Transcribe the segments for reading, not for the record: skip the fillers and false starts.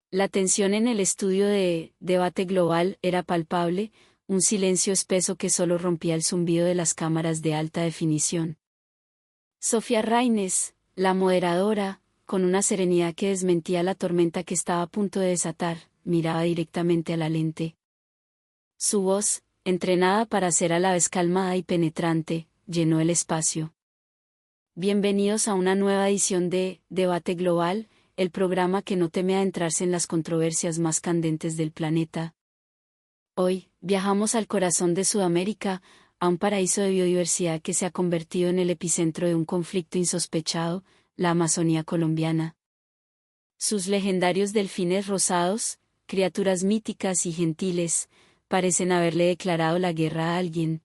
La tensión en el estudio de Debate Global era palpable, un silencio espeso que solo rompía el zumbido de las cámaras de alta definición. Sofía Reines, la moderadora, con una serenidad que desmentía la tormenta que estaba a punto de desatar, miraba directamente a la lente. Su voz, entrenada para ser a la vez calmada y penetrante, llenó el espacio. Bienvenidos a una nueva edición de Debate Global, el programa que no teme adentrarse en las controversias más candentes del planeta. Hoy, viajamos al corazón de Sudamérica, a un paraíso de biodiversidad que se ha convertido en el epicentro de un conflicto insospechado, la Amazonía colombiana. Sus legendarios delfines rosados, criaturas míticas y gentiles, parecen haberle declarado la guerra a alguien.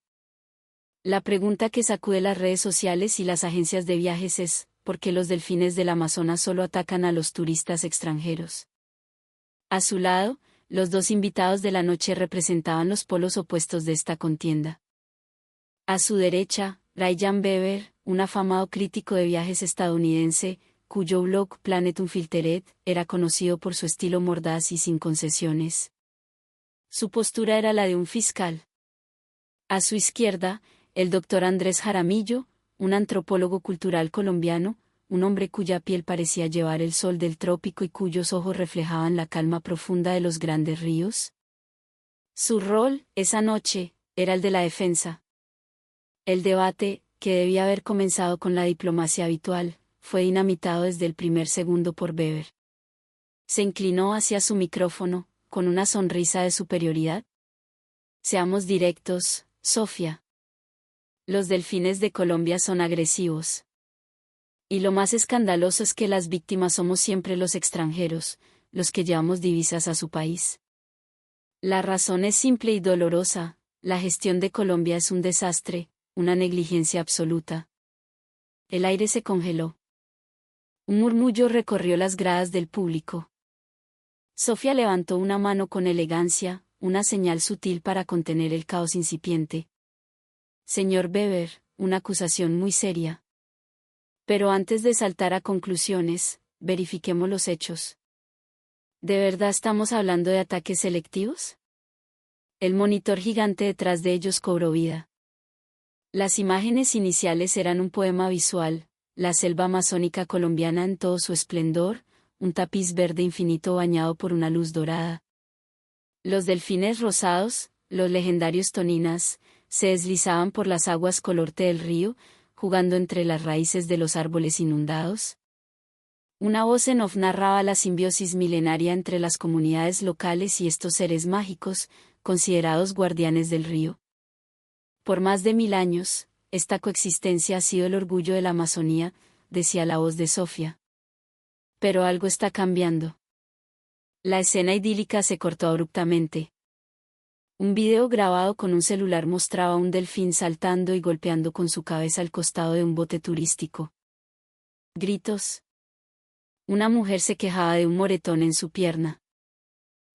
La pregunta que sacude las redes sociales y las agencias de viajes es, ¿por qué los delfines del Amazonas solo atacan a los turistas extranjeros? A su lado, los dos invitados de la noche representaban los polos opuestos de esta contienda. A su derecha, Ryan Beber, un afamado crítico de viajes estadounidense, cuyo blog Planet Unfiltered era conocido por su estilo mordaz y sin concesiones. Su postura era la de un fiscal. A su izquierda, el doctor Andrés Jaramillo, un antropólogo cultural colombiano, un hombre cuya piel parecía llevar el sol del trópico y cuyos ojos reflejaban la calma profunda de los grandes ríos. Su rol, esa noche, era el de la defensa. El debate, que debía haber comenzado con la diplomacia habitual, fue dinamitado desde el primer segundo por Beber. Se inclinó hacia su micrófono, con una sonrisa de superioridad. Seamos directos, Sofía. Los delfines de Colombia son agresivos. Y lo más escandaloso es que las víctimas somos siempre los extranjeros, los que llevamos divisas a su país. La razón es simple y dolorosa: la gestión de Colombia es un desastre, una negligencia absoluta. El aire se congeló. Un murmullo recorrió las gradas del público. Sofía levantó una mano con elegancia, una señal sutil para contener el caos incipiente. Señor Beber, una acusación muy seria. Pero antes de saltar a conclusiones, verifiquemos los hechos. ¿De verdad estamos hablando de ataques selectivos? El monitor gigante detrás de ellos cobró vida. Las imágenes iniciales eran un poema visual: la selva amazónica colombiana en todo su esplendor, un tapiz verde infinito bañado por una luz dorada. Los delfines rosados, los legendarios toninas, se deslizaban por las aguas color té del río, jugando entre las raíces de los árboles inundados. Una voz en off narraba la simbiosis milenaria entre las comunidades locales y estos seres mágicos, considerados guardianes del río. Por más de 1000 años, esta coexistencia ha sido el orgullo de la Amazonía, decía la voz de Sofía. Pero algo está cambiando. La escena idílica se cortó abruptamente. Un video grabado con un celular mostraba a un delfín saltando y golpeando con su cabeza al costado de un bote turístico. Gritos. Una mujer se quejaba de un moretón en su pierna.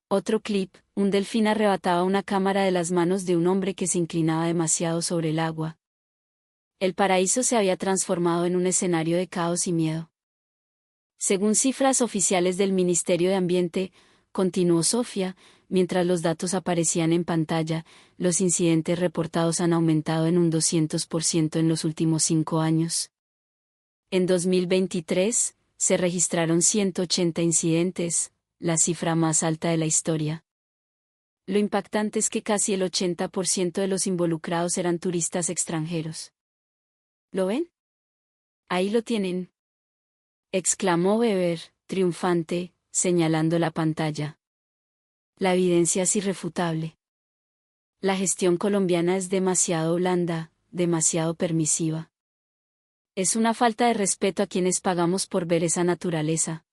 Otro clip: un delfín arrebataba una cámara de las manos de un hombre que se inclinaba demasiado sobre el agua. El paraíso se había transformado en un escenario de caos y miedo. Según cifras oficiales del Ministerio de Ambiente, continuó Sofía, mientras los datos aparecían en pantalla, los incidentes reportados han aumentado en un 200% en los últimos 5 años. En 2023, se registraron 180 incidentes, la cifra más alta de la historia. Lo impactante es que casi el 80% de los involucrados eran turistas extranjeros. ¿Lo ven? Ahí lo tienen, exclamó Beber, triunfante, señalando la pantalla. La evidencia es irrefutable. La gestión colombiana es demasiado blanda, demasiado permisiva. Es una falta de respeto a quienes pagamos por ver esa naturaleza.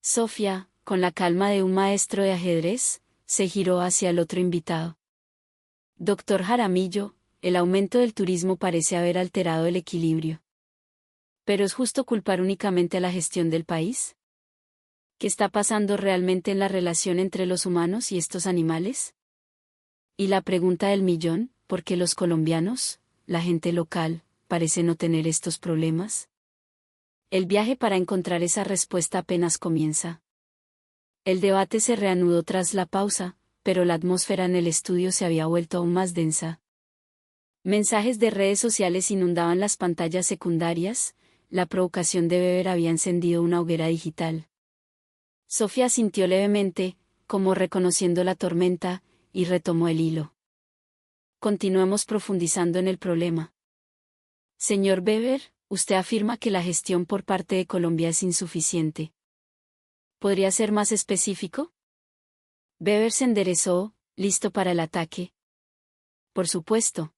Sofía, con la calma de un maestro de ajedrez, se giró hacia el otro invitado. Doctor Jaramillo, el aumento del turismo parece haber alterado el equilibrio. ¿Pero es justo culpar únicamente a la gestión del país? ¿Qué está pasando realmente en la relación entre los humanos y estos animales? Y la pregunta del millón: ¿por qué los colombianos, la gente local, parece no tener estos problemas? El viaje para encontrar esa respuesta apenas comienza. El debate se reanudó tras la pausa, pero la atmósfera en el estudio se había vuelto aún más densa. Mensajes de redes sociales inundaban las pantallas secundarias, la provocación de Weber había encendido una hoguera digital. Sofía sintió levemente, como reconociendo la tormenta, y retomó el hilo. Continuemos profundizando en el problema. Señor Weber, usted afirma que la gestión por parte de Colombia es insuficiente. ¿Podría ser más específico? Weber se enderezó, listo para el ataque. Por supuesto.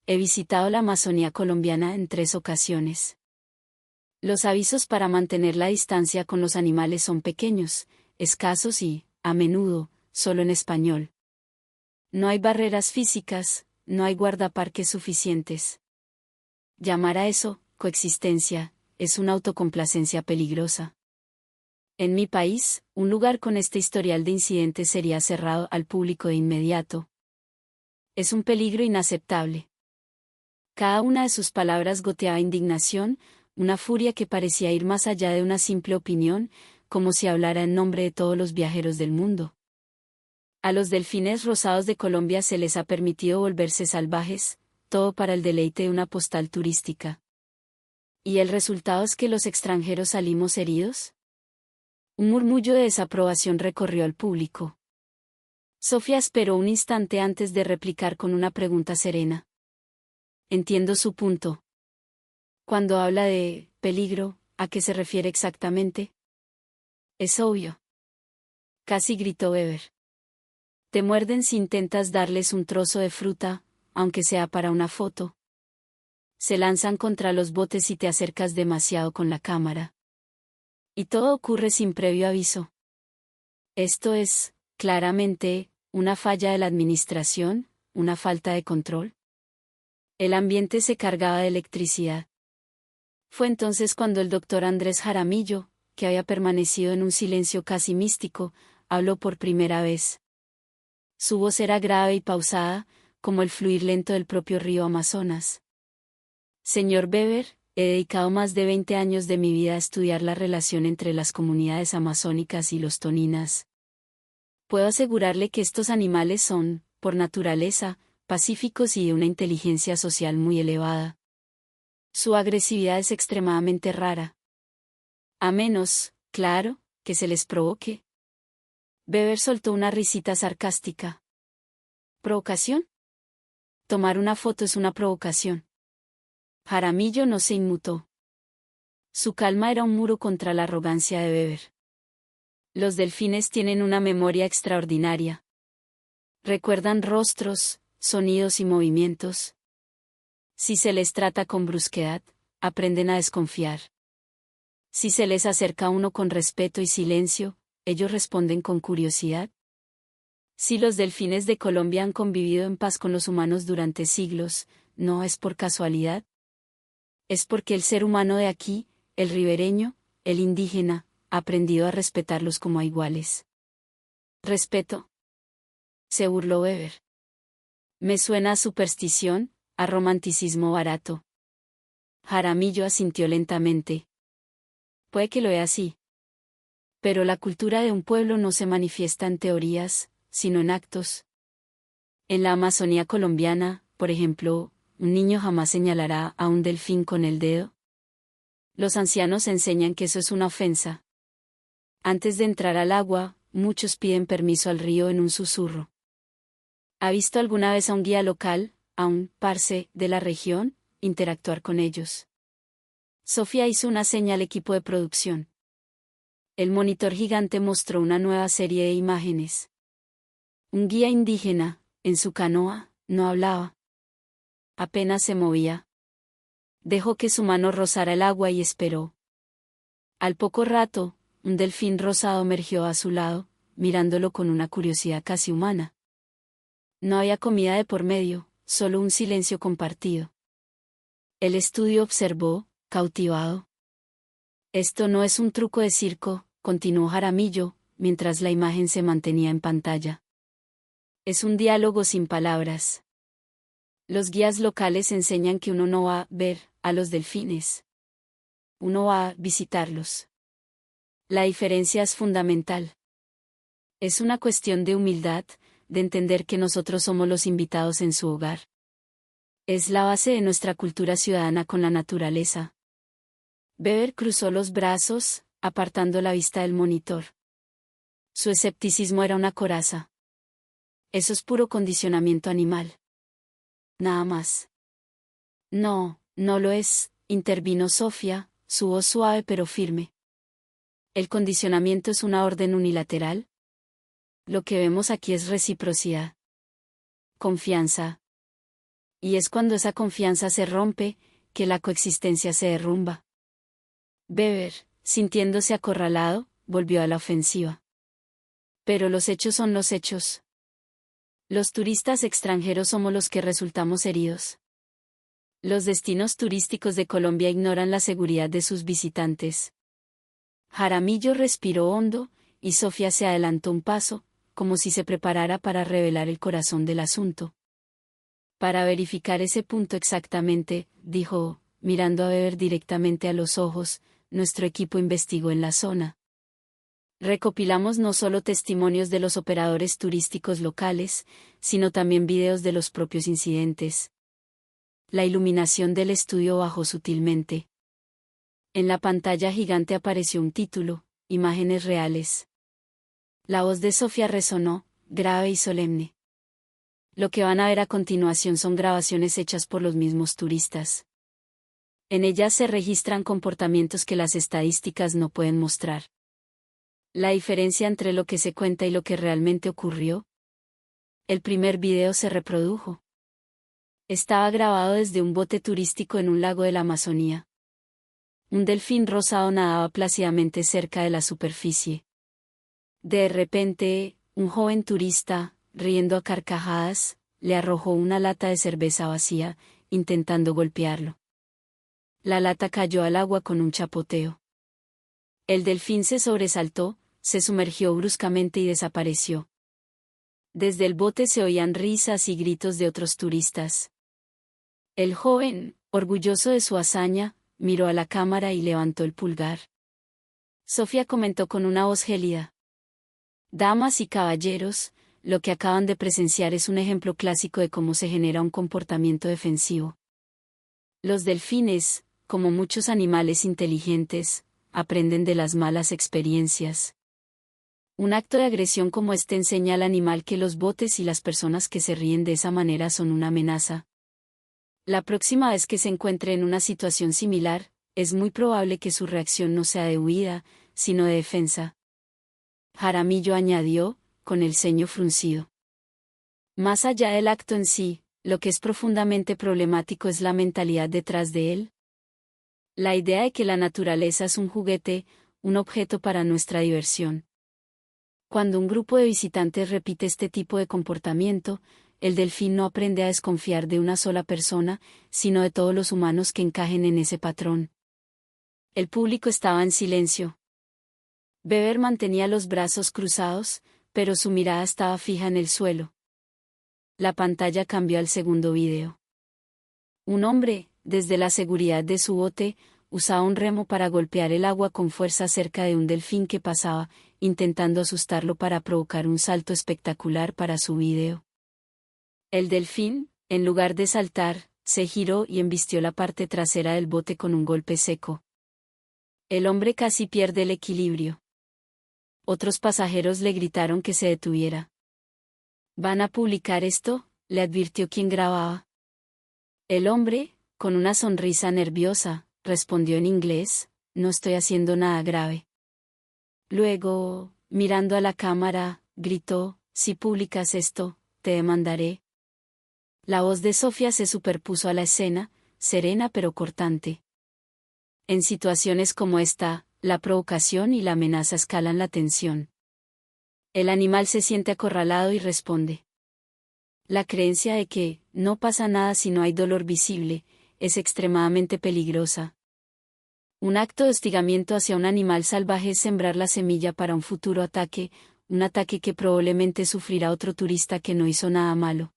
He visitado la Amazonía colombiana en 3 ocasiones. Los avisos para mantener la distancia con los animales son pequeños, escasos y, a menudo, solo en español. No hay barreras físicas, no hay guardaparques suficientes. Llamar a eso, coexistencia, es una autocomplacencia peligrosa. En mi país, un lugar con este historial de incidentes sería cerrado al público de inmediato. Es un peligro inaceptable. Cada una de sus palabras goteaba indignación, una furia que parecía ir más allá de una simple opinión, como si hablara en nombre de todos los viajeros del mundo. A los delfines rosados de Colombia se les ha permitido volverse salvajes, todo para el deleite de una postal turística. ¿Y el resultado es que los extranjeros salimos heridos? Un murmullo de desaprobación recorrió al público. Sofía esperó un instante antes de replicar con una pregunta serena. Entiendo su punto. Cuando habla de peligro, ¿a qué se refiere exactamente? Es obvio. Casi gritó Weber. Te muerden si intentas darles un trozo de fruta, aunque sea para una foto. Se lanzan contra los botes si te acercas demasiado con la cámara. Y todo ocurre sin previo aviso. Esto es, claramente, una falla de la administración, una falta de control. El ambiente se cargaba de electricidad. Fue entonces cuando el doctor Andrés Jaramillo, que había permanecido en un silencio casi místico, habló por primera vez. Su voz era grave y pausada, como el fluir lento del propio río Amazonas. Señor Weber, he dedicado más de 20 años de mi vida a estudiar la relación entre las comunidades amazónicas y los toninas. Puedo asegurarle que estos animales son, por naturaleza, pacíficos y de una inteligencia social muy elevada. Su agresividad es extremadamente rara. A menos, claro, que se les provoque. Weber soltó una risita sarcástica. ¿Provocación? Tomar una foto es una provocación. Jaramillo no se inmutó. Su calma era un muro contra la arrogancia de Weber. Los delfines tienen una memoria extraordinaria. Recuerdan rostros, sonidos y movimientos. Si se les trata con brusquedad, aprenden a desconfiar. Si se les acerca a uno con respeto y silencio, ellos responden con curiosidad. Si los delfines de Colombia han convivido en paz con los humanos durante siglos, no es por casualidad. Es porque el ser humano de aquí, el ribereño, el indígena, ha aprendido a respetarlos como a iguales. ¿Respeto? Se burló Weber. Me suena a superstición, a romanticismo barato. Jaramillo asintió lentamente. Puede que lo vea así. Pero la cultura de un pueblo no se manifiesta en teorías, sino en actos. En la Amazonía colombiana, por ejemplo, un niño jamás señalará a un delfín con el dedo. Los ancianos enseñan que eso es una ofensa. Antes de entrar al agua, muchos piden permiso al río en un susurro. ¿Ha visto alguna vez a un guía local, a un parce de la región, interactuar con ellos? Sofía hizo una seña al equipo de producción. El monitor gigante mostró una nueva serie de imágenes. Un guía indígena, en su canoa, no hablaba. Apenas se movía. Dejó que su mano rozara el agua y esperó. Al poco rato, un delfín rosado emergió a su lado, mirándolo con una curiosidad casi humana. No había comida de por medio, solo un silencio compartido. El estudio observó, cautivado. Esto no es un truco de circo, continuó Jaramillo, mientras la imagen se mantenía en pantalla. Es un diálogo sin palabras. Los guías locales enseñan que uno no va a ver a los delfines. Uno va a visitarlos. La diferencia es fundamental. Es una cuestión de humildad, de entender que nosotros somos los invitados en su hogar. Es la base de nuestra cultura ciudadana con la naturaleza. Weber cruzó los brazos, apartando la vista del monitor. Su escepticismo era una coraza. Eso es puro condicionamiento animal. Nada más. No, no lo es, intervino Sofía, su voz suave pero firme. ¿El condicionamiento es una orden unilateral? Lo que vemos aquí es reciprocidad. Confianza. Y es cuando esa confianza se rompe, que la coexistencia se derrumba. Weber, sintiéndose acorralado, volvió a la ofensiva. Pero los hechos son los hechos. Los turistas extranjeros somos los que resultamos heridos. Los destinos turísticos de Colombia ignoran la seguridad de sus visitantes. Jaramillo respiró hondo, y Sofía se adelantó un paso, como si se preparara para revelar el corazón del asunto. Para verificar ese punto exactamente, dijo, mirando a Weber directamente a los ojos, nuestro equipo investigó en la zona. Recopilamos no solo testimonios de los operadores turísticos locales, sino también videos de los propios incidentes. La iluminación del estudio bajó sutilmente. En la pantalla gigante apareció un título, Imágenes reales. La voz de Sofía resonó, grave y solemne. Lo que van a ver a continuación son grabaciones hechas por los mismos turistas. En ellas se registran comportamientos que las estadísticas no pueden mostrar. La diferencia entre lo que se cuenta y lo que realmente ocurrió. El primer video se reprodujo. Estaba grabado desde un bote turístico en un lago de la Amazonía. Un delfín rosado nadaba plácidamente cerca de la superficie. De repente, un joven turista, riendo a carcajadas, le arrojó una lata de cerveza vacía, intentando golpearlo. La lata cayó al agua con un chapoteo. El delfín se sobresaltó, se sumergió bruscamente y desapareció. Desde el bote se oían risas y gritos de otros turistas. El joven, orgulloso de su hazaña, miró a la cámara y levantó el pulgar. Sofía comentó con una voz gélida. Damas y caballeros, lo que acaban de presenciar es un ejemplo clásico de cómo se genera un comportamiento defensivo. Los delfines, como muchos animales inteligentes, aprenden de las malas experiencias. Un acto de agresión como este enseña al animal que los botes y las personas que se ríen de esa manera son una amenaza. La próxima vez que se encuentre en una situación similar, es muy probable que su reacción no sea de huida, sino de defensa. Jaramillo añadió, con el ceño fruncido. Más allá del acto en sí, lo que es profundamente problemático es la mentalidad detrás de él. La idea de que la naturaleza es un juguete, un objeto para nuestra diversión. Cuando un grupo de visitantes repite este tipo de comportamiento, el delfín no aprende a desconfiar de una sola persona, sino de todos los humanos que encajen en ese patrón. El público estaba en silencio. Weber mantenía los brazos cruzados, pero su mirada estaba fija en el suelo. La pantalla cambió al segundo video. Un hombre, desde la seguridad de su bote, usaba un remo para golpear el agua con fuerza cerca de un delfín que pasaba, intentando asustarlo para provocar un salto espectacular para su video. El delfín, en lugar de saltar, se giró y embistió la parte trasera del bote con un golpe seco. El hombre casi pierde el equilibrio. Otros pasajeros le gritaron que se detuviera. ¿Van a publicar esto?, le advirtió quien grababa. El hombre, con una sonrisa nerviosa, respondió en inglés, no estoy haciendo nada grave. Luego, mirando a la cámara, gritó, si publicas esto, te demandaré. La voz de Sofía se superpuso a la escena, serena pero cortante. En situaciones como esta, la provocación y la amenaza escalan la tensión. El animal se siente acorralado y responde. La creencia de que no pasa nada si no hay dolor visible es extremadamente peligrosa. Un acto de hostigamiento hacia un animal salvaje es sembrar la semilla para un futuro ataque, un ataque que probablemente sufrirá otro turista que no hizo nada malo.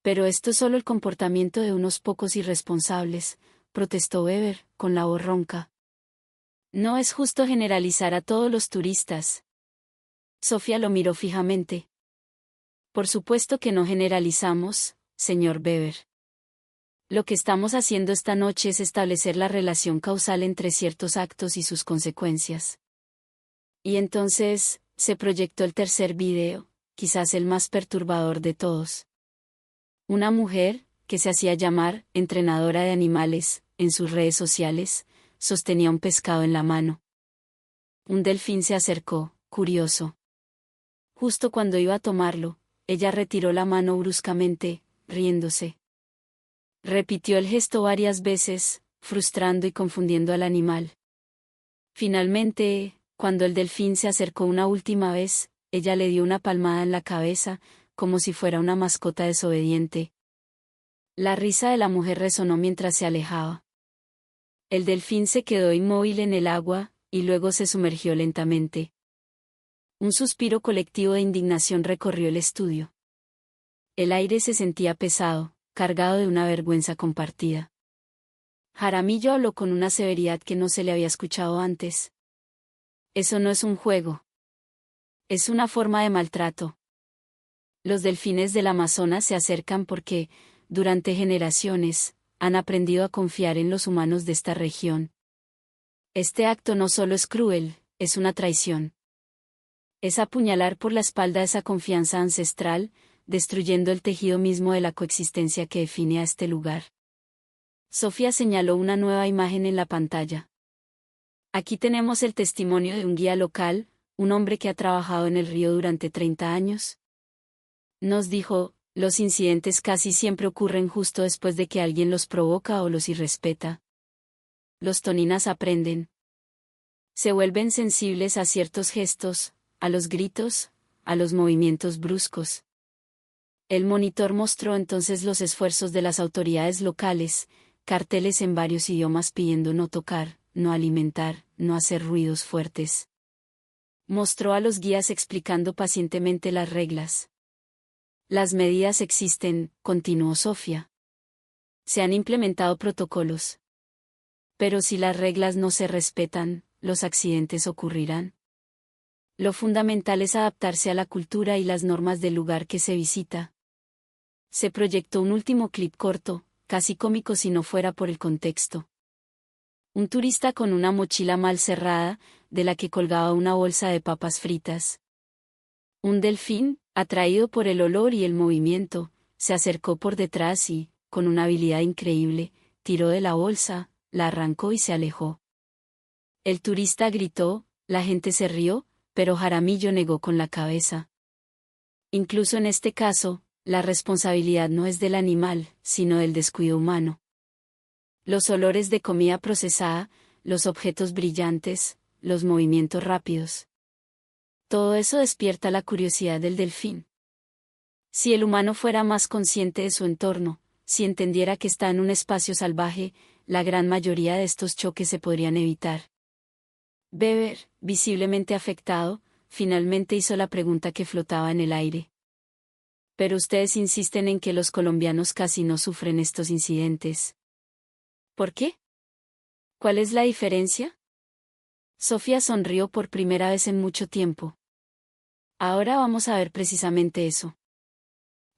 Pero esto es solo el comportamiento de unos pocos irresponsables, protestó Weber, con la voz ronca. No es justo generalizar a todos los turistas. Sofía lo miró fijamente. Por supuesto que no generalizamos, señor Weber. Lo que estamos haciendo esta noche es establecer la relación causal entre ciertos actos y sus consecuencias. Y entonces, se proyectó el tercer video, quizás el más perturbador de todos. Una mujer, que se hacía llamar entrenadora de animales, en sus redes sociales, sostenía un pescado en la mano. Un delfín se acercó, curioso. Justo cuando iba a tomarlo, ella retiró la mano bruscamente, riéndose. Repitió el gesto varias veces, frustrando y confundiendo al animal. Finalmente, cuando el delfín se acercó una última vez, ella le dio una palmada en la cabeza, como si fuera una mascota desobediente. La risa de la mujer resonó mientras se alejaba. El delfín se quedó inmóvil en el agua, y luego se sumergió lentamente. Un suspiro colectivo de indignación recorrió el estudio. El aire se sentía pesado, cargado de una vergüenza compartida. Jaramillo habló con una severidad que no se le había escuchado antes. Eso no es un juego. Es una forma de maltrato. Los delfines del Amazonas se acercan porque, durante generaciones, han aprendido a confiar en los humanos de esta región. Este acto no solo es cruel, es una traición. Es apuñalar por la espalda esa confianza ancestral, destruyendo el tejido mismo de la coexistencia que define a este lugar. Sofía señaló una nueva imagen en la pantalla. Aquí tenemos el testimonio de un guía local, un hombre que ha trabajado en el río durante 30 años. Nos dijo, los incidentes casi siempre ocurren justo después de que alguien los provoca o los irrespeta. Los toninas aprenden. Se vuelven sensibles a ciertos gestos, a los gritos, a los movimientos bruscos. El monitor mostró entonces los esfuerzos de las autoridades locales, carteles en varios idiomas pidiendo no tocar, no alimentar, no hacer ruidos fuertes. Mostró a los guías explicando pacientemente las reglas. Las medidas existen, continuó Sofía. Se han implementado protocolos. Pero si las reglas no se respetan, los accidentes ocurrirán. Lo fundamental es adaptarse a la cultura y las normas del lugar que se visita. Se proyectó un último clip corto, casi cómico si no fuera por el contexto. Un turista con una mochila mal cerrada, de la que colgaba una bolsa de papas fritas. Un delfín, atraído por el olor y el movimiento, se acercó por detrás y, con una habilidad increíble, tiró de la bolsa, la arrancó y se alejó. El turista gritó, la gente se rió, pero Jaramillo negó con la cabeza. Incluso en este caso, la responsabilidad no es del animal, sino del descuido humano. Los olores de comida procesada, los objetos brillantes, los movimientos rápidos. Todo eso despierta la curiosidad del delfín. Si el humano fuera más consciente de su entorno, si entendiera que está en un espacio salvaje, la gran mayoría de estos choques se podrían evitar. Weber, visiblemente afectado, finalmente hizo la pregunta que flotaba en el aire. Pero ustedes insisten en que los colombianos casi no sufren estos incidentes. ¿Por qué? ¿Cuál es la diferencia? Sofía sonrió por primera vez en mucho tiempo. Ahora vamos a ver precisamente eso.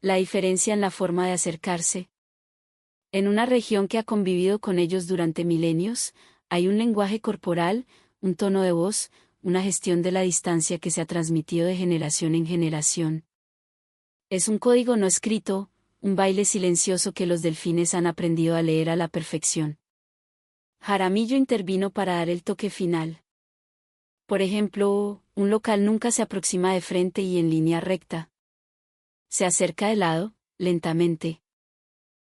La diferencia en la forma de acercarse. En una región que ha convivido con ellos durante milenios, hay un lenguaje corporal, un tono de voz, una gestión de la distancia que se ha transmitido de generación en generación. Es un código no escrito, un baile silencioso que los delfines han aprendido a leer a la perfección. Jaramillo intervino para dar el toque final. Por ejemplo, un local nunca se aproxima de frente y en línea recta. Se acerca de lado, lentamente.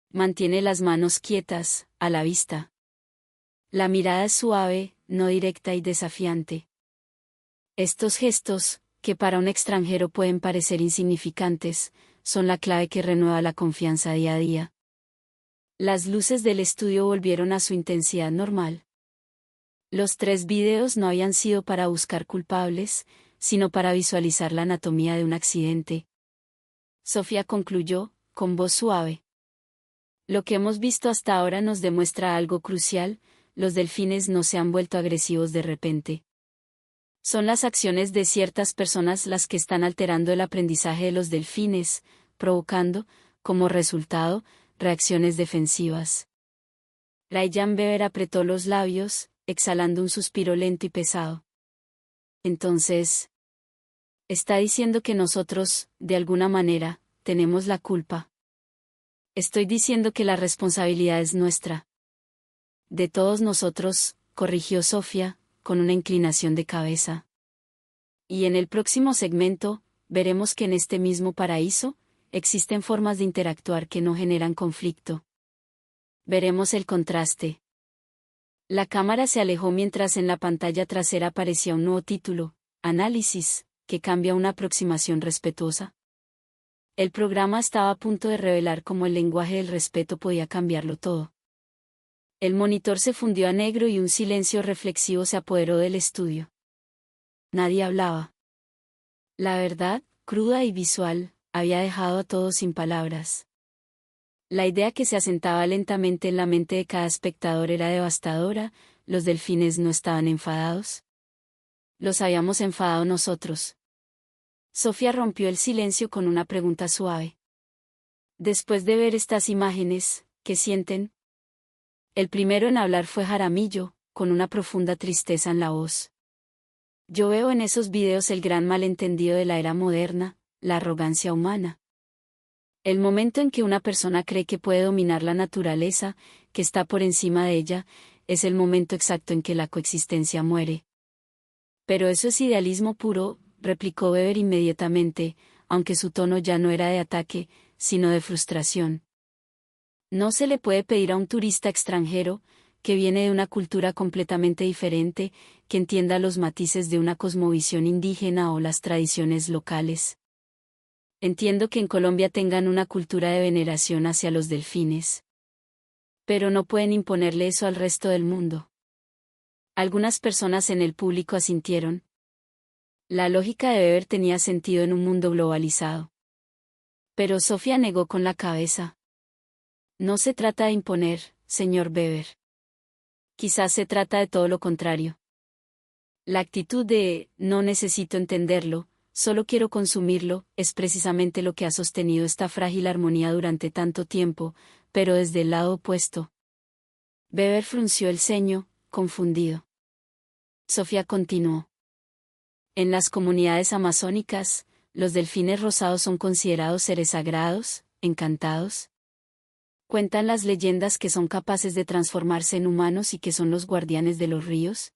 Mantiene las manos quietas, a la vista. La mirada es suave, no directa y desafiante. Estos gestos, que para un extranjero pueden parecer insignificantes, son la clave que renueva la confianza día a día. Las luces del estudio volvieron a su intensidad normal. Los 3 videos no habían sido para buscar culpables, sino para visualizar la anatomía de un accidente. Sofía concluyó, con voz suave. Lo que hemos visto hasta ahora nos demuestra algo crucial, los delfines no se han vuelto agresivos de repente. Son las acciones de ciertas personas las que están alterando el aprendizaje de los delfines, provocando, como resultado, reacciones defensivas. Ryan Beber apretó los labios, exhalando un suspiro lento y pesado. Entonces, está diciendo que nosotros, de alguna manera, tenemos la culpa. Estoy diciendo que la responsabilidad es nuestra. De todos nosotros, corrigió Sofía, con una inclinación de cabeza. Y en el próximo segmento, veremos que en este mismo paraíso, existen formas de interactuar que no generan conflicto. Veremos el contraste. La cámara se alejó mientras en la pantalla trasera aparecía un nuevo título, Análisis, que cambia a una aproximación respetuosa. El programa estaba a punto de revelar cómo el lenguaje del respeto podía cambiarlo todo. El monitor se fundió a negro y un silencio reflexivo se apoderó del estudio. Nadie hablaba. La verdad, cruda y visual, había dejado a todos sin palabras. La idea que se asentaba lentamente en la mente de cada espectador era devastadora. ¿Los delfines no estaban enfadados? Los habíamos enfadado nosotros. Sofía rompió el silencio con una pregunta suave. Después de ver estas imágenes, ¿qué sienten? El primero en hablar fue Jaramillo, con una profunda tristeza en la voz. Yo veo en esos videos el gran malentendido de la era moderna, la arrogancia humana. El momento en que una persona cree que puede dominar la naturaleza, que está por encima de ella, es el momento exacto en que la coexistencia muere. Pero eso es idealismo puro, replicó Weber inmediatamente, aunque su tono ya no era de ataque, sino de frustración. No se le puede pedir a un turista extranjero, que viene de una cultura completamente diferente, que entienda los matices de una cosmovisión indígena o las tradiciones locales. Entiendo que en Colombia tengan una cultura de veneración hacia los delfines. Pero no pueden imponerle eso al resto del mundo. Algunas personas en el público asintieron. La lógica de Weber tenía sentido en un mundo globalizado. Pero Sofía negó con la cabeza. No se trata de imponer, señor Weber. Quizás se trata de todo lo contrario. La actitud de, no necesito entenderlo, solo quiero consumirlo, es precisamente lo que ha sostenido esta frágil armonía durante tanto tiempo, pero desde el lado opuesto. Weber frunció el ceño, confundido. Sofía continuó. En las comunidades amazónicas, los delfines rosados son considerados seres sagrados, encantados. ¿Cuentan las leyendas que son capaces de transformarse en humanos y que son los guardianes de los ríos?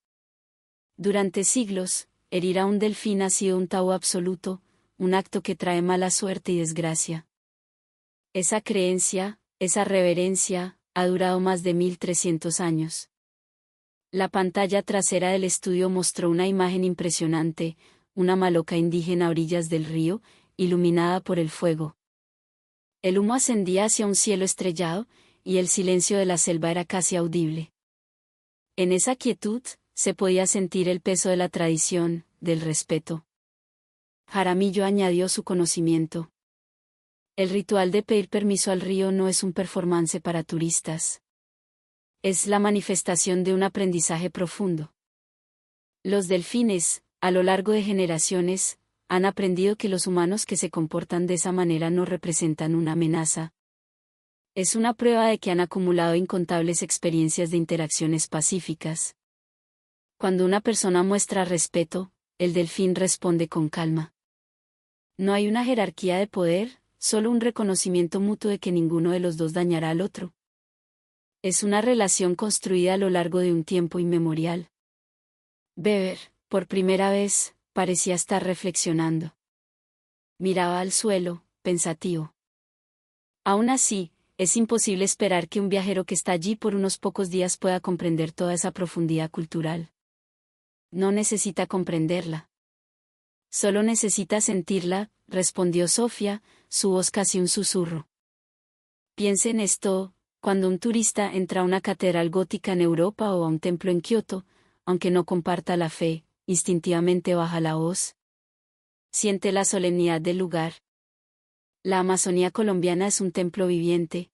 Durante siglos, herir a un delfín ha sido un tabú absoluto, un acto que trae mala suerte y desgracia. Esa creencia, esa reverencia, ha durado más de 1300 años. La pantalla trasera del estudio mostró una imagen impresionante, una maloca indígena a orillas del río, iluminada por el fuego. El humo ascendía hacia un cielo estrellado, y el silencio de la selva era casi audible. En esa quietud, se podía sentir el peso de la tradición, del respeto. Jaramillo añadió su conocimiento. El ritual de pedir permiso al río no es un performance para turistas. Es la manifestación de un aprendizaje profundo. Los delfines, a lo largo de generaciones, han aprendido que los humanos que se comportan de esa manera no representan una amenaza. Es una prueba de que han acumulado incontables experiencias de interacciones pacíficas. Cuando una persona muestra respeto, el delfín responde con calma. No hay una jerarquía de poder, solo un reconocimiento mutuo de que ninguno de los dos dañará al otro. Es una relación construida a lo largo de un tiempo inmemorial. Weber, por primera vez, parecía estar reflexionando. Miraba al suelo, pensativo. Aún así, es imposible esperar que un viajero que está allí por unos pocos días pueda comprender toda esa profundidad cultural. No necesita comprenderla. Solo necesita sentirla, respondió Sofía, su voz casi un susurro. Piense en esto, cuando un turista entra a una catedral gótica en Europa o a un templo en Kioto, aunque no comparta la fe, instintivamente baja la voz. Siente la solemnidad del lugar. La Amazonía colombiana es un templo viviente.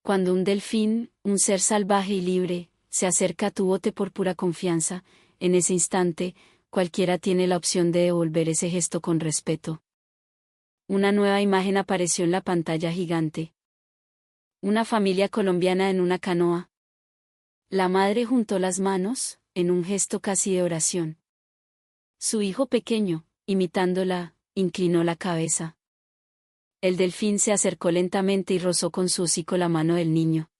Cuando un delfín, un ser salvaje y libre, se acerca a tu bote por pura confianza, en ese instante, cualquiera tiene la opción de devolver ese gesto con respeto. Una nueva imagen apareció en la pantalla gigante. Una familia colombiana en una canoa. La madre juntó las manos, en un gesto casi de oración. Su hijo pequeño, imitándola, inclinó la cabeza. El delfín se acercó lentamente y rozó con su hocico la mano del niño.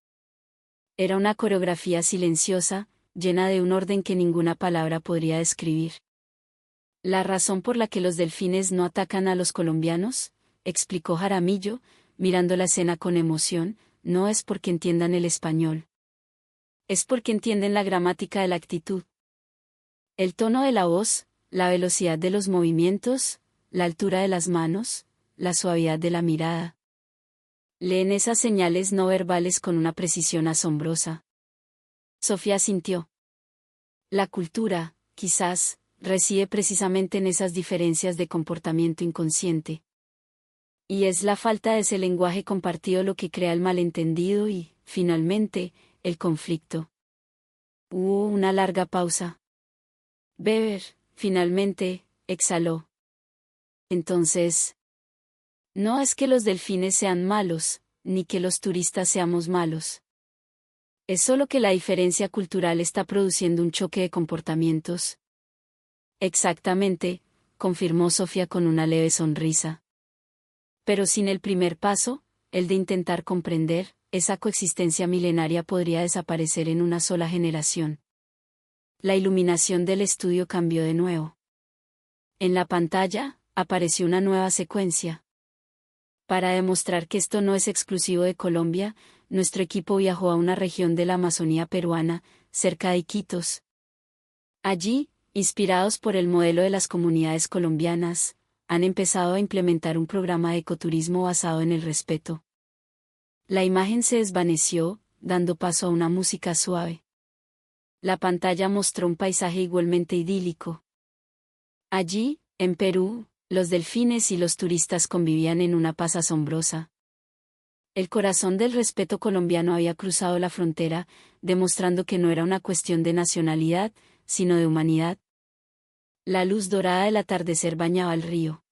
Era una coreografía silenciosa, llena de un orden que ninguna palabra podría describir. La razón por la que los delfines no atacan a los colombianos, explicó Jaramillo, mirando la escena con emoción, no es porque entiendan el español. Es porque entienden la gramática de la actitud. El tono de la voz, la velocidad de los movimientos, la altura de las manos, la suavidad de la mirada. Leen esas señales no verbales con una precisión asombrosa. Sofía sintió. La cultura, quizás, reside precisamente en esas diferencias de comportamiento inconsciente. Y es la falta de ese lenguaje compartido lo que crea el malentendido y, finalmente, el conflicto. Hubo una larga pausa. Weber, finalmente, exhaló. Entonces, no es que los delfines sean malos, ni que los turistas seamos malos. Es solo que la diferencia cultural está produciendo un choque de comportamientos. Exactamente, confirmó Sofía con una leve sonrisa. Pero sin el primer paso, el de intentar comprender, esa coexistencia milenaria podría desaparecer en una sola generación. La iluminación del estudio cambió de nuevo. En la pantalla, apareció una nueva secuencia. Para demostrar que esto no es exclusivo de Colombia, nuestro equipo viajó a una región de la Amazonía peruana, cerca de Iquitos. Allí, inspirados por el modelo de las comunidades colombianas, han empezado a implementar un programa de ecoturismo basado en el respeto. La imagen se desvaneció, dando paso a una música suave. La pantalla mostró un paisaje igualmente idílico. Allí, en Perú, los delfines y los turistas convivían en una paz asombrosa. El corazón del respeto colombiano había cruzado la frontera, demostrando que no era una cuestión de nacionalidad, sino de humanidad. La luz dorada del atardecer bañaba el río.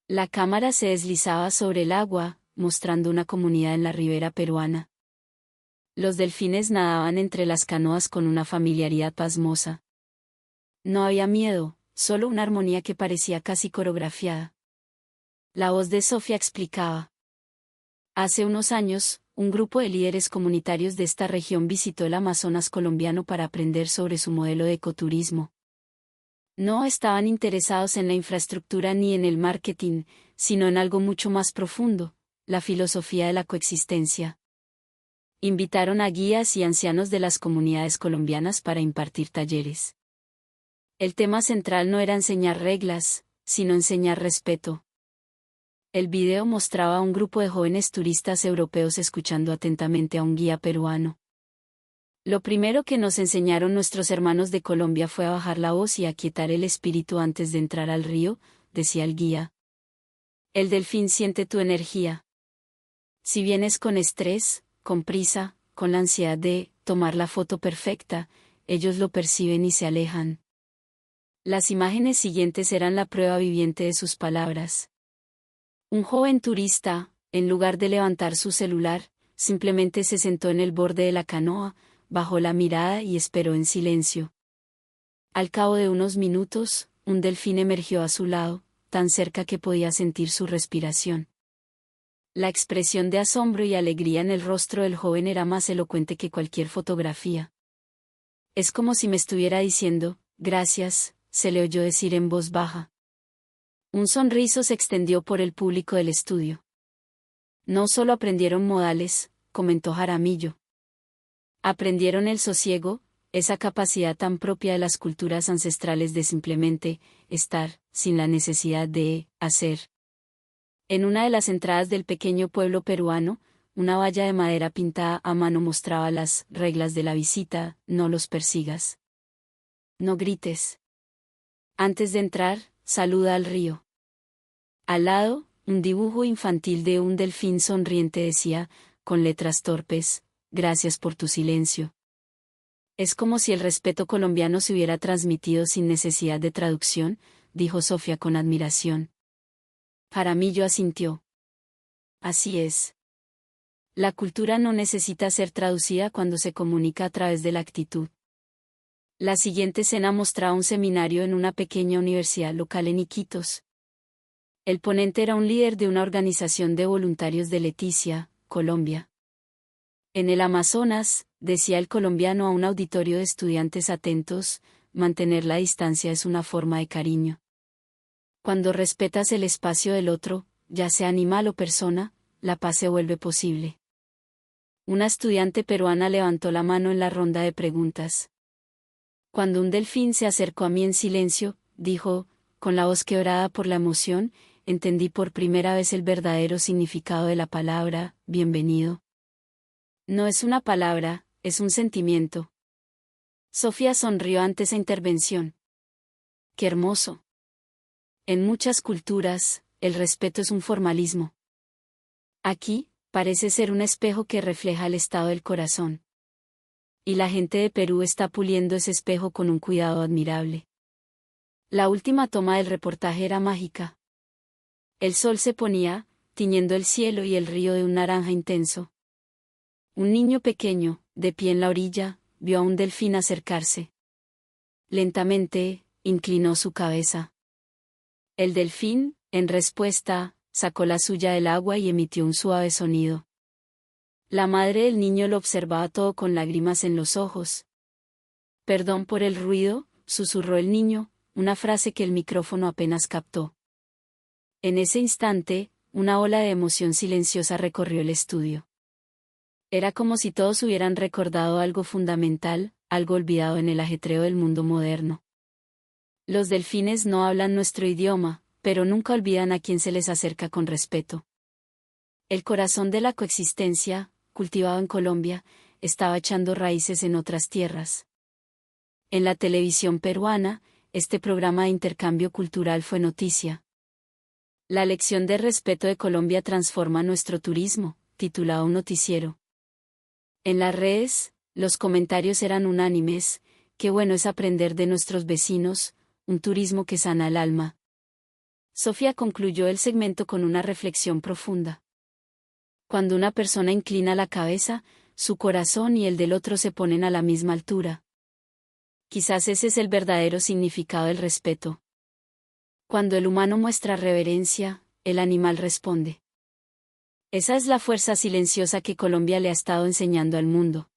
La cámara se deslizaba sobre el agua, mostrando una comunidad en la ribera peruana. Los delfines nadaban entre las canoas con una familiaridad pasmosa. No había miedo, solo una armonía que parecía casi coreografiada. La voz de Sofía explicaba. Hace unos años, un grupo de líderes comunitarios de esta región visitó el Amazonas colombiano para aprender sobre su modelo de ecoturismo. No estaban interesados en la infraestructura ni en el marketing, sino en algo mucho más profundo, la filosofía de la coexistencia. Invitaron a guías y ancianos de las comunidades colombianas para impartir talleres. El tema central no era enseñar reglas, sino enseñar respeto. El video mostraba a un grupo de jóvenes turistas europeos escuchando atentamente a un guía peruano. Lo primero que nos enseñaron nuestros hermanos de Colombia fue a bajar la voz y a aquietar el espíritu antes de entrar al río, decía el guía. El delfín siente tu energía. Si vienes con estrés, con prisa, con la ansiedad de tomar la foto perfecta, ellos lo perciben y se alejan. Las imágenes siguientes eran la prueba viviente de sus palabras. Un joven turista, en lugar de levantar su celular, simplemente se sentó en el borde de la canoa, bajó la mirada y esperó en silencio. Al cabo de unos minutos, un delfín emergió a su lado, tan cerca que podía sentir su respiración. La expresión de asombro y alegría en el rostro del joven era más elocuente que cualquier fotografía. Es como si me estuviera diciendo, gracias, se le oyó decir en voz baja. Un sonriso se extendió por el público del estudio. No solo aprendieron modales, comentó Jaramillo. Aprendieron el sosiego, esa capacidad tan propia de las culturas ancestrales de simplemente estar, sin la necesidad de hacer. En una de las entradas del pequeño pueblo peruano, una valla de madera pintada a mano mostraba las reglas de la visita: no los persigas. No grites. Antes de entrar, saluda al río. Al lado, un dibujo infantil de un delfín sonriente decía, con letras torpes, gracias por tu silencio. Es como si el respeto colombiano se hubiera transmitido sin necesidad de traducción, dijo Sofía con admiración. Jaramillo asintió. Así es. La cultura no necesita ser traducida cuando se comunica a través de la actitud. La siguiente escena mostraba un seminario en una pequeña universidad local en Iquitos. El ponente era un líder de una organización de voluntarios de Leticia, Colombia. En el Amazonas, decía el colombiano a un auditorio de estudiantes atentos, mantener la distancia es una forma de cariño. Cuando respetas el espacio del otro, ya sea animal o persona, la paz se vuelve posible. Una estudiante peruana levantó la mano en la ronda de preguntas. Cuando un delfín se acercó a mí en silencio, dijo, con la voz quebrada por la emoción, entendí por primera vez el verdadero significado de la palabra, bienvenido. No es una palabra, es un sentimiento. Sofía sonrió ante esa intervención. ¡Qué hermoso! En muchas culturas, el respeto es un formalismo. Aquí, parece ser un espejo que refleja el estado del corazón. Y la gente de Perú está puliendo ese espejo con un cuidado admirable. La última toma del reportaje era mágica. El sol se ponía, tiñendo el cielo y el río de un naranja intenso. Un niño pequeño, de pie en la orilla, vio a un delfín acercarse. Lentamente, inclinó su cabeza. El delfín, en respuesta, sacó la suya del agua y emitió un suave sonido. La madre del niño lo observaba todo con lágrimas en los ojos. Perdón por el ruido, susurró el niño, una frase que el micrófono apenas captó. En ese instante, una ola de emoción silenciosa recorrió el estudio. Era como si todos hubieran recordado algo fundamental, algo olvidado en el ajetreo del mundo moderno. Los delfines no hablan nuestro idioma, pero nunca olvidan a quien se les acerca con respeto. El corazón de la coexistencia, cultivado en Colombia, estaba echando raíces en otras tierras. En la televisión peruana, este programa de intercambio cultural fue noticia. La lección de respeto de Colombia transforma nuestro turismo, titulado un noticiero. En las redes, los comentarios eran unánimes, qué bueno es aprender de nuestros vecinos, un turismo que sana el alma. Sofía concluyó el segmento con una reflexión profunda. Cuando una persona inclina la cabeza, su corazón y el del otro se ponen a la misma altura. Quizás ese es el verdadero significado del respeto. Cuando el humano muestra reverencia, el animal responde. Esa es la fuerza silenciosa que Colombia le ha estado enseñando al mundo.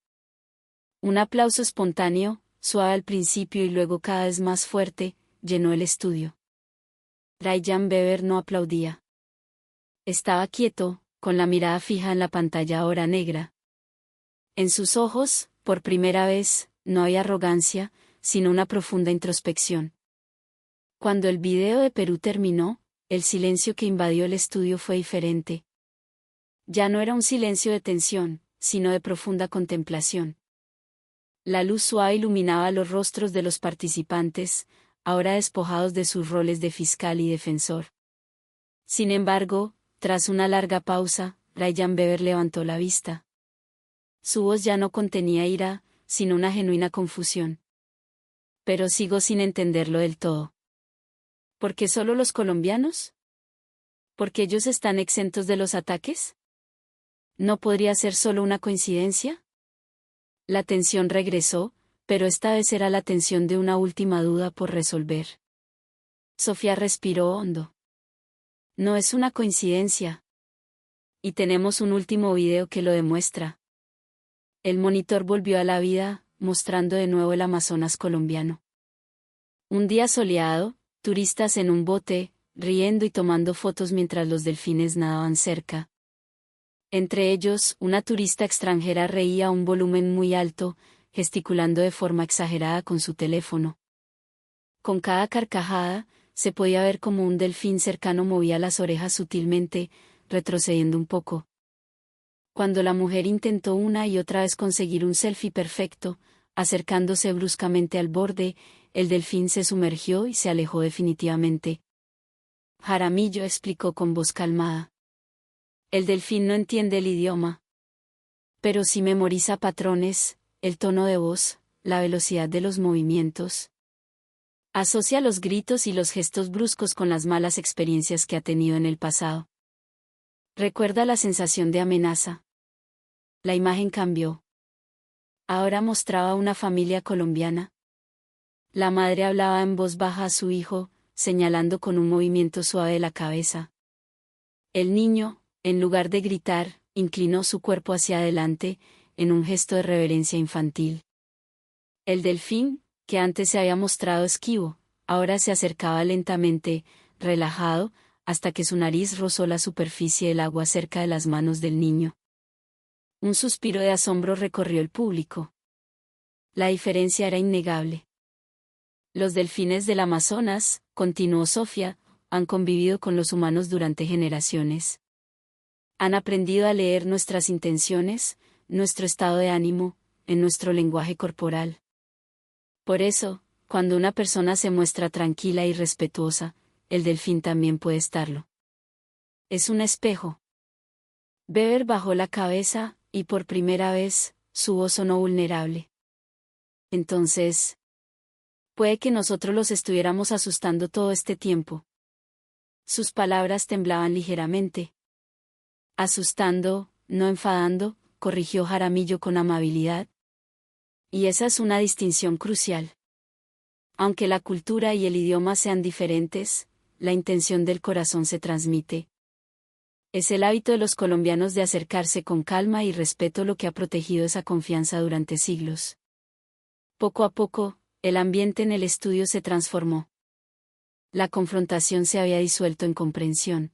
Un aplauso espontáneo, suave al principio y luego cada vez más fuerte, llenó el estudio. Ryan Beber no aplaudía. Estaba quieto, con la mirada fija en la pantalla ahora negra. En sus ojos, por primera vez, no había arrogancia, sino una profunda introspección. Cuando el video de Perú terminó, el silencio que invadió el estudio fue diferente. Ya no era un silencio de tensión, sino de profunda contemplación. La luz suave iluminaba los rostros de los participantes, ahora despojados de sus roles de fiscal y defensor. Sin embargo, tras una larga pausa, Ryan Beber levantó la vista. Su voz ya no contenía ira, sino una genuina confusión. Pero sigo sin entenderlo del todo. ¿Por qué solo los colombianos? ¿Por qué ellos están exentos de los ataques? ¿No podría ser solo una coincidencia? La tensión regresó, pero esta vez era la tensión de una última duda por resolver. Sofía respiró hondo. No es una coincidencia. Y tenemos un último video que lo demuestra. El monitor volvió a la vida, mostrando de nuevo el Amazonas colombiano. Un día soleado, turistas en un bote, riendo y tomando fotos mientras los delfines nadaban cerca. Entre ellos, una turista extranjera reía a un volumen muy alto, gesticulando de forma exagerada con su teléfono. Con cada carcajada, se podía ver cómo un delfín cercano movía las orejas sutilmente, retrocediendo un poco. Cuando la mujer intentó una y otra vez conseguir un selfie perfecto, acercándose bruscamente al borde, el delfín se sumergió y se alejó definitivamente. Jaramillo explicó con voz calmada. El delfín no entiende el idioma. Pero sí memoriza patrones, el tono de voz, la velocidad de los movimientos. Asocia los gritos y los gestos bruscos con las malas experiencias que ha tenido en el pasado. Recuerda la sensación de amenaza. La imagen cambió. Ahora mostraba una familia colombiana. La madre hablaba en voz baja a su hijo, señalando con un movimiento suave la cabeza. El niño, en lugar de gritar, inclinó su cuerpo hacia adelante, en un gesto de reverencia infantil. El delfín, que antes se había mostrado esquivo, ahora se acercaba lentamente, relajado, hasta que su nariz rozó la superficie del agua cerca de las manos del niño. Un suspiro de asombro recorrió el público. La diferencia era innegable. Los delfines del Amazonas, continuó Sofía, han convivido con los humanos durante generaciones. Han aprendido a leer nuestras intenciones, nuestro estado de ánimo, en nuestro lenguaje corporal. Por eso, cuando una persona se muestra tranquila y respetuosa, el delfín también puede estarlo. Es un espejo. Weber bajó la cabeza, y por primera vez, su voz sonó vulnerable. Entonces, puede que nosotros los estuviéramos asustando todo este tiempo. Sus palabras temblaban ligeramente. Asustando, no enfadando, corrigió Jaramillo con amabilidad. Y esa es una distinción crucial. Aunque la cultura y el idioma sean diferentes, la intención del corazón se transmite. Es el hábito de los colombianos de acercarse con calma y respeto lo que ha protegido esa confianza durante siglos. Poco a poco, el ambiente en el estudio se transformó. La confrontación se había disuelto en comprensión.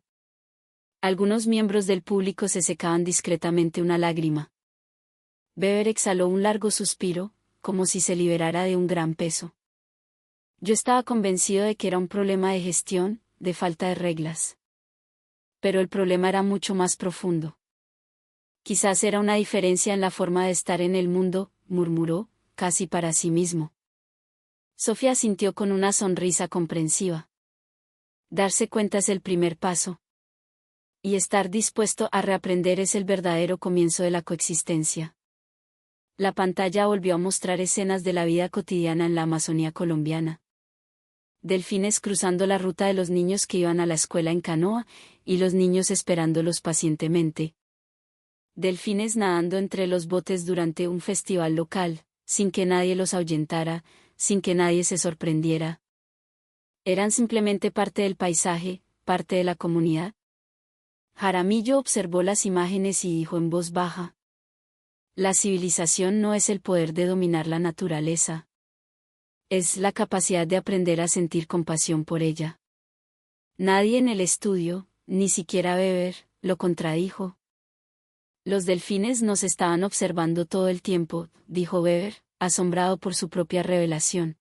Algunos miembros del público se secaban discretamente una lágrima. Weber exhaló un largo suspiro, como si se liberara de un gran peso. Yo estaba convencido de que era un problema de gestión, de falta de reglas. Pero el problema era mucho más profundo. Quizás era una diferencia en la forma de estar en el mundo, murmuró, casi para sí mismo. Sofía sintió con una sonrisa comprensiva. Darse cuenta es el primer paso. Y estar dispuesto a reaprender es el verdadero comienzo de la coexistencia. La pantalla volvió a mostrar escenas de la vida cotidiana en la Amazonía colombiana. Delfines cruzando la ruta de los niños que iban a la escuela en canoa, y los niños esperándolos pacientemente. Delfines nadando entre los botes durante un festival local, sin que nadie los ahuyentara, sin que nadie se sorprendiera. Eran simplemente parte del paisaje, parte de la comunidad. Jaramillo observó las imágenes y dijo en voz baja: la civilización no es el poder de dominar la naturaleza. Es la capacidad de aprender a sentir compasión por ella. Nadie en el estudio, ni siquiera Weber, lo contradijo. Los delfines nos estaban observando todo el tiempo, dijo Weber, asombrado por su propia revelación.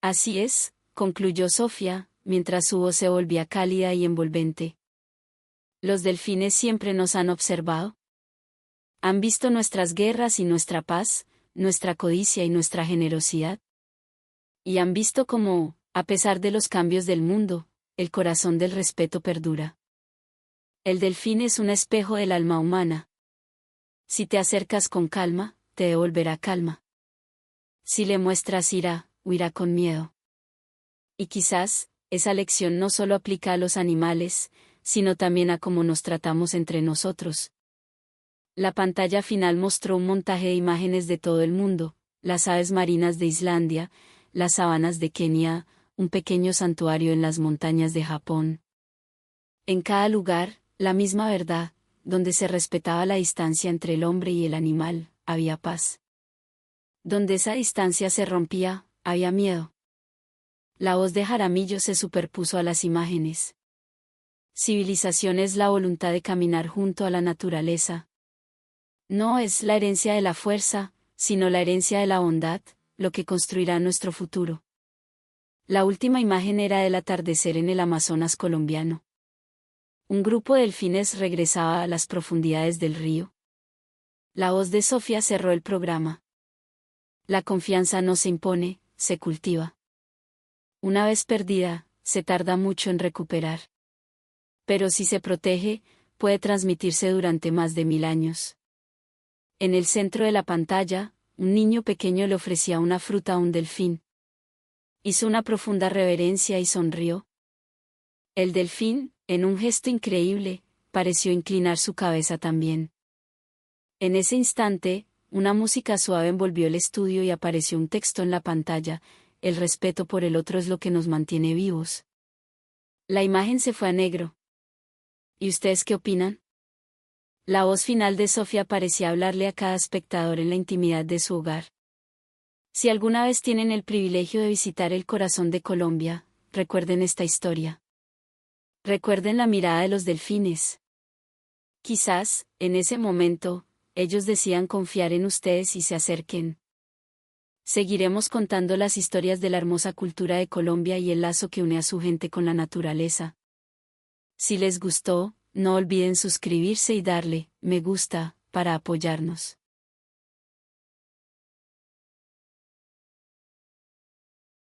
Así es, concluyó Sofía, mientras su voz se volvía cálida y envolvente. Los delfines siempre nos han observado. Han visto nuestras guerras y nuestra paz, nuestra codicia y nuestra generosidad. Y han visto cómo, a pesar de los cambios del mundo, el corazón del respeto perdura. El delfín es un espejo del alma humana. Si te acercas con calma, te devolverá calma. Si le muestras ira, huirá con miedo. Y quizás, esa lección no solo aplica a los animales, sino también a cómo nos tratamos entre nosotros. La pantalla final mostró un montaje de imágenes de todo el mundo, las aves marinas de Islandia, las sabanas de Kenia, un pequeño santuario en las montañas de Japón. En cada lugar, la misma verdad, donde se respetaba la distancia entre el hombre y el animal, había paz. Donde esa distancia se rompía, había miedo. La voz de Jaramillo se superpuso a las imágenes. Civilización es la voluntad de caminar junto a la naturaleza. No es la herencia de la fuerza, sino la herencia de la bondad, lo que construirá nuestro futuro. La última imagen era del atardecer en el Amazonas colombiano. Un grupo de delfines regresaba a las profundidades del río. La voz de Sofía cerró el programa. La confianza no se impone, se cultiva. Una vez perdida, se tarda mucho en recuperar. Pero si se protege, puede transmitirse durante más de 1000 años. En el centro de la pantalla, un niño pequeño le ofrecía una fruta a un delfín. Hizo una profunda reverencia y sonrió. El delfín, en un gesto increíble, pareció inclinar su cabeza también. En ese instante, una música suave envolvió el estudio y apareció un texto en la pantalla: el respeto por el otro es lo que nos mantiene vivos. La imagen se fue a negro. ¿Y ustedes qué opinan? La voz final de Sofía parecía hablarle a cada espectador en la intimidad de su hogar. Si alguna vez tienen el privilegio de visitar el corazón de Colombia, recuerden esta historia. Recuerden la mirada de los delfines. Quizás, en ese momento, ellos decidan confiar en ustedes y se acerquen. Seguiremos contando las historias de la hermosa cultura de Colombia y el lazo que une a su gente con la naturaleza. Si les gustó, no olviden suscribirse y darle me gusta para apoyarnos.